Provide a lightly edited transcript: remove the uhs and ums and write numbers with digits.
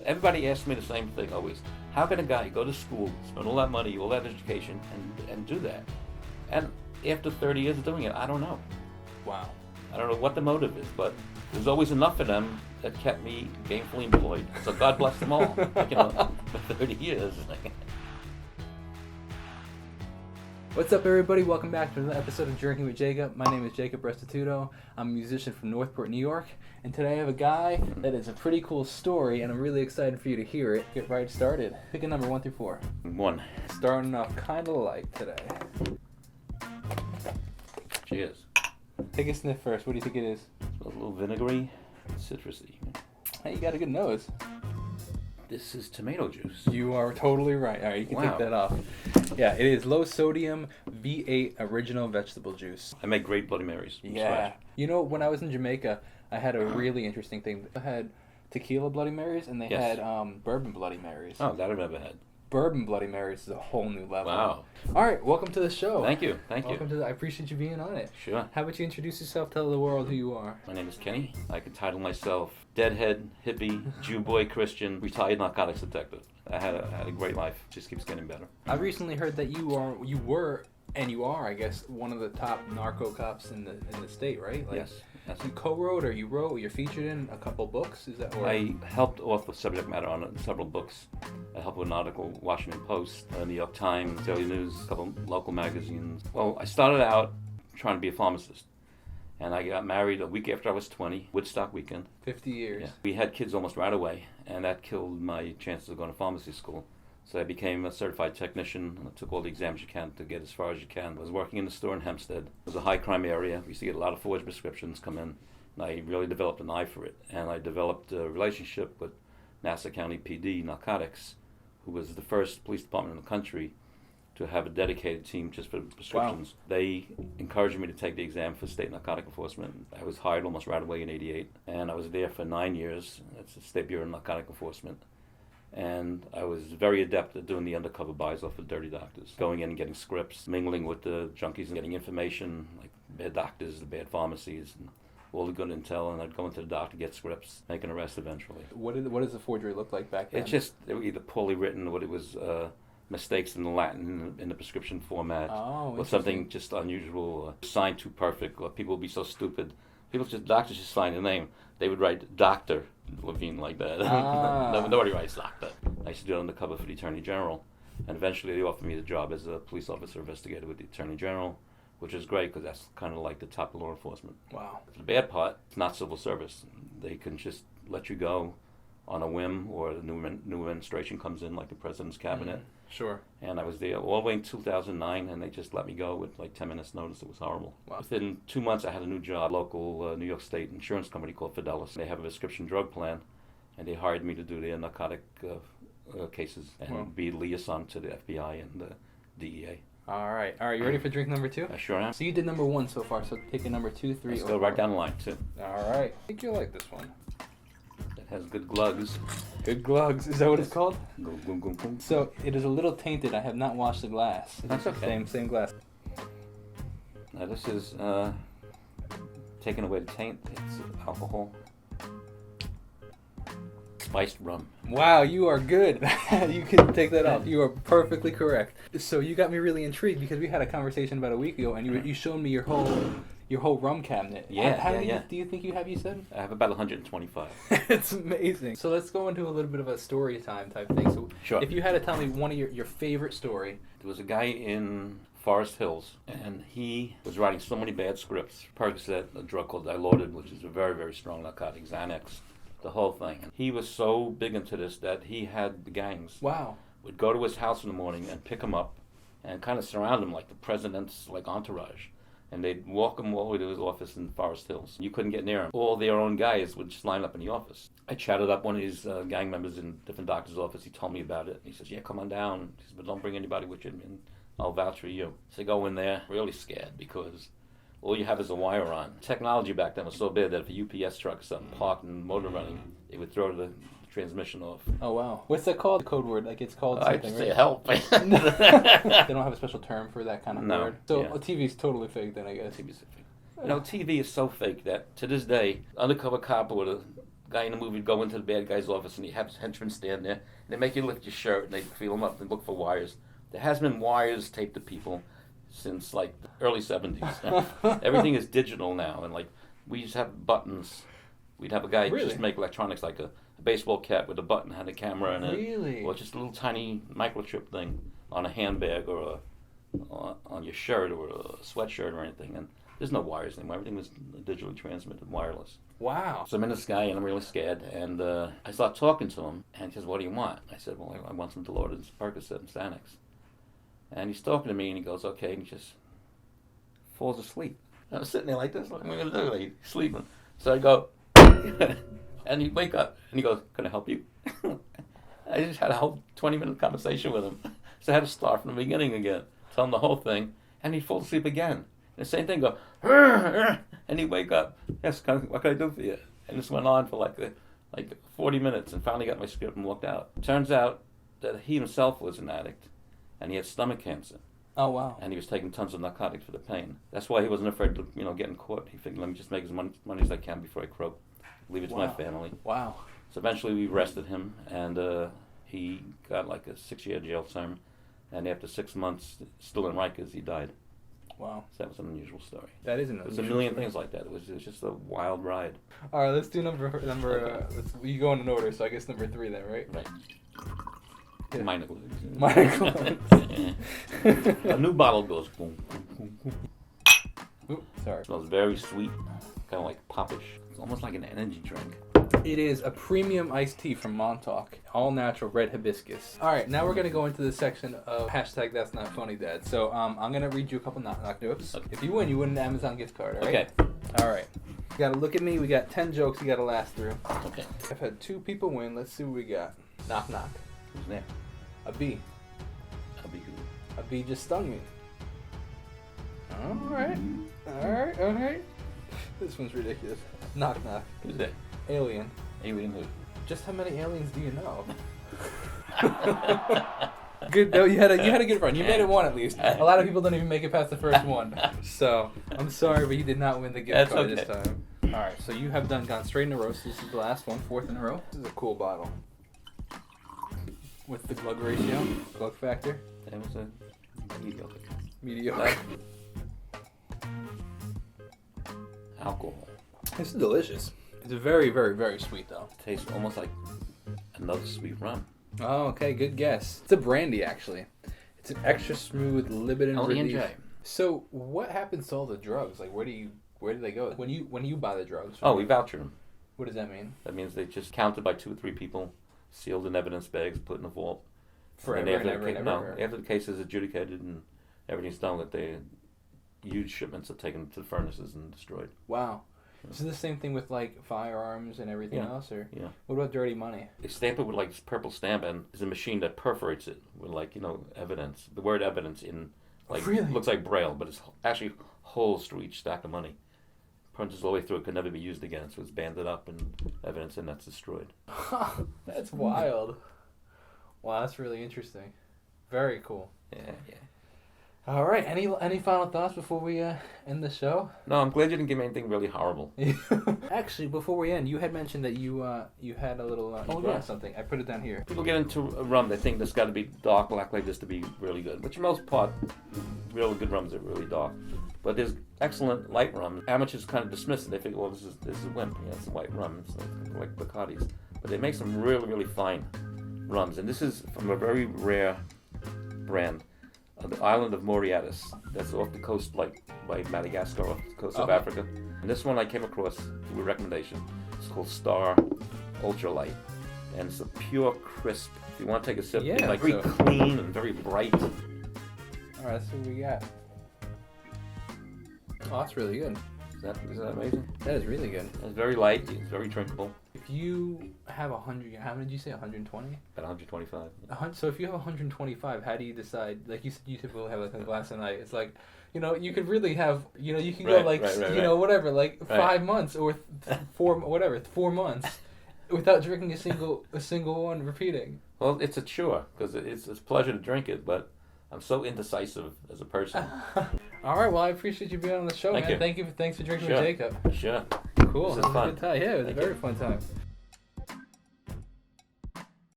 everybody asks me the same thing always. How can a guy go to school, spend all that money, all that education, and do that? And after 30 years of doing it, I don't know. Wow. I don't know what the motive is, but there's always enough of them that kept me gainfully employed. So God bless them all, for 30 years. What's up, everybody? Welcome back to another episode of Drinking with Jacob. My name is Jacob Restituto. I'm a musician from Northport, New York. And today I have a guy that is a pretty cool story, and I'm really excited for you to hear it. Get right started. Pick a number 1 through 4. 1. Starting off kind of light today. Cheers. Take a sniff first. What do you think it is? It's a little vinegary, citrusy. Hey, you got a good nose. This is tomato juice. You are totally right. All right, you can take that off. Yeah, it is low sodium V8 original vegetable juice. I make great Bloody Marys. Yeah. You know, when I was in Jamaica, I had a really interesting thing. I had tequila Bloody Marys, and they had bourbon Bloody Marys. Oh, that I've never had. Bourbon Bloody Marys is a whole new level. Wow. All right, welcome to the show. Thank you. I appreciate you being on it. Sure. How about you introduce yourself, tell the world who you are. My name is Kenny. I could title myself Deadhead, Hippie, Jew Boy, Christian, Retired Narcotics Detective. I had a great life. Just keeps getting better. I recently heard that you were, I guess, one of the top narco cops in the state, right? Yes. You co-wrote or you wrote or you're featured in a couple books? Is that? Or... I helped author subject matter on several books. I helped with an article, Washington Post, New York Times, Daily News, a couple local magazines. Well, I started out trying to be a pharmacist. And I got married a week after I was 20, Woodstock weekend. 50 years. Yeah. We had kids almost right away, and that killed my chances of going to pharmacy school. So I became a certified technician, and I took all the exams you can to get as far as you can. I was working in the store in Hempstead. It was a high crime area. We used to get a lot of forged prescriptions come in, and I really developed an eye for it. And I developed a relationship with Nassau County PD Narcotics, who was the first police department in the country to have a dedicated team just for prescriptions. Wow. They encouraged me to take the exam for state narcotic enforcement. I was hired almost right away in '88, and I was there for 9 years. That's the State Bureau of Narcotic Enforcement. And I was very adept at doing the undercover buys off of dirty doctors, going in and getting scripts, mingling with the junkies and getting information, like bad doctors, the bad pharmacies, and all the good intel, and I'd go into the doctor, get scripts, make an arrest eventually. What does the forgery look like back then? They were either poorly written or it was mistakes in the Latin in the prescription format, or something just unusual, signed too perfect, or people would be so stupid. Doctors just sign the name. They would write Dr. Levine like that. Nobody writes doctor. I used to do it undercover for the Attorney General, and eventually they offered me the job as a police officer investigator with the Attorney General, which is great because that's kind of like the top of law enforcement. Wow. The bad part, it's not civil service. They can just let you go on a whim, or the new administration comes in, like the president's cabinet. Sure. And I was there all the way in 2009, and they just let me go with like 10 minutes notice. It was horrible. Wow. Within 2 months, I had a new job, local New York State insurance company called Fidelis. They have a prescription drug plan, and they hired me to do their narcotic cases and be liaison to the FBI and the DEA. All right. You ready for drink number 2? I sure am. So you did number 1 so far, so take a number 2, 3, Let's go right down the line, too. All right. I think you'll like this one. It has good glugs. Good glugs. Is that what it's called? Go. So it is a little tainted. I have not washed the glass. That's okay. Same glass. Now this is taking away the taint. It's alcohol. Spiced rum. Wow, you are good. You can take that off. You are perfectly correct. So you got me really intrigued because we had a conversation about a week ago, and you showed me your whole rum cabinet. How many do you think you have, you said? I have about 125. It's amazing. So let's go into a little bit of a story time type thing. So sure. If you had to tell me one of your favorite story. There was a guy in Forest Hills, and he was writing so many bad scripts. Percocet, a drug called Dilaudid, which is a very, very strong narcotic, Xanax, the whole thing. And he was so big into this that he had the gangs. Wow. Would go to his house in the morning and pick him up and kind of surround him like the president's entourage. And they'd walk him all the way to his office in Forest Hills. You couldn't get near him. All their own guys would just line up in the office. I chatted up one of his gang members in a different doctor's office. He told me about it. He says, yeah, come on down. He says, but don't bring anybody with you, and I'll vouch for you. So I go in there, really scared, because all you have is a wire on. Technology back then was so bad that if a UPS truck or something parked and motor running, it would throw the transmission off. Oh, wow. What's that called? The code word? Like it's called something, I'd say right? help. They don't have a special term for that kind of word? So TV's totally fake then, I guess. TV's fake. TV is so fake that to this day, undercover cop would guy in the movie would go into the bad guy's office and he have his henchmen stand there. And they make you lift your shirt and they feel him up and look for wires. There has been wires taped to people since like the early 70s. Everything is digital now, and like we used to have buttons. We'd have a guy just make electronics, like a baseball cap with a button, had a camera in it. Really? Or just a little tiny microchip thing on a handbag or on your shirt or a sweatshirt or anything. And there's no wires anymore. Everything was digitally transmitted, wireless. Wow. So I'm in this guy, and I'm really scared. And I start talking to him, and he says, "What do you want?" I said, "Well, I want some Dilaudid, Percocet, and Xanax." And he's talking to me, and he goes, "Okay," and he just falls asleep. And I'm sitting there like this, what am I going to do? Like, he's sleeping. So I go, and he wake up, and he goes, "Can I help you?" I just had a whole 20-minute conversation with him. So I had to start from the beginning again, tell him the whole thing, and he'd fall asleep again. And the same thing, go, and he'd wake up. "Yes, what can I do for you?" And this went on for like 40 minutes, and finally got my script and walked out. Turns out that he himself was an addict, and he had stomach cancer. Oh, wow. And he was taking tons of narcotics for the pain. That's why he wasn't afraid of, getting caught. He figured, let me just make as much money as I can before I croak. Leave it to my family. Wow. So eventually we arrested him, and he got like a 6-year jail term. And after 6 months, still in Rikers, he died. Wow. So that was an unusual story. That is an unusual story. There's a million things like that. It was just a wild ride. All right, let's do number. You go in order, so I guess number 3 then, right? Right. Yeah. Minor glue. Minor glue. A new bottle goes boom, boom, boom, boom. Oops, sorry. It smells very sweet, kind of like popish. It's almost like an energy drink. It is a premium iced tea from Montauk, all natural red hibiscus. All right, now we're gonna go into the section of hashtag That's Not Funny, Dad. So I'm gonna read you a couple knock jokes. Okay. If you win an Amazon gift card. All right? Okay. All right. You gotta look at me. We got 10 jokes. You gotta last through. Okay. I've had 2 people win. Let's see what we got. Knock knock. Who's there? A bee. I'll be who? A bee just stung me. All right. All right. All right. This one's ridiculous. Knock knock. Who's there? Alien. Alien who? Just how many aliens do you know? Good though. You had a good run. You made it 1 at least. A lot of people don't even make it past the first one. So I'm sorry, but you did not win the gift card this time. All right. So you have gone straight in a row. So this is the last one, 4th in a row. This is a cool bottle. With the glug ratio, glug factor. That was a mediocre. Mediocre. Alcohol. This is delicious. It's very, very, very sweet though. Tastes almost like another sweet rum. Oh, okay, good guess. It's a brandy actually. It's an extra smooth Libidin relief. So what happens to all the drugs? Like where do they go? When you buy the drugs? Oh, we voucher them. What does that mean? That means they just counted by 2 or 3 people, sealed in evidence bags, put in a vault. Forever and ever. After the case is adjudicated and everything's done, that huge shipments are taken to the furnaces and destroyed. Wow. Is it the same thing with like firearms and everything else, or what about dirty money? They stamp it with like this purple stamp, and there's a machine that perforates it with like evidence. The word evidence in like looks like braille, but it's actually holes through each stack of money. Punches all the way through. It could never be used again, so it's banded up and evidence, and that's destroyed. That's wild. Wow, that's really interesting. Very cool. Yeah. All right. Any final thoughts before we end the show? No, I'm glad you didn't give me anything really horrible. Actually, before we end, you had mentioned that you had a little something. I put it down here. People get into a rum, they think there's got to be dark black like this to be really good, which for the most part, really good rums are really dark. But there's excellent light rum. Amateurs kind of dismiss it. They think, well, this is a wimp. It's a white rum. It's like Bacardis. But they make some really, really fine rums, and this is from a very rare brand. The island of Mauritius, that's off the coast, like by Madagascar, off the coast of Africa. And this one I came across through a recommendation. It's called Star Ultralight, and it's a pure crisp. If you want to take a sip, it's like very clean and very bright. All right, that's what we got. Oh, that's really good. Is that amazing? That is really good. It's very light. It's very drinkable. If you have 100, how many did you say? 120? About 125. So if you have 125, how do you decide? Like you said, you typically have like a glass a night. It's like, you could really have, you can go like, whatever, like 5 months or 4 months without drinking a single one repeating. Well, it's a chore because it's a pleasure to drink it, but I'm so indecisive as a person. All right, well, I appreciate you being on the show, man. Thanks for drinking with Jacob. Sure. Cool. This is fun. It was a good time. Yeah, it was a very fun time.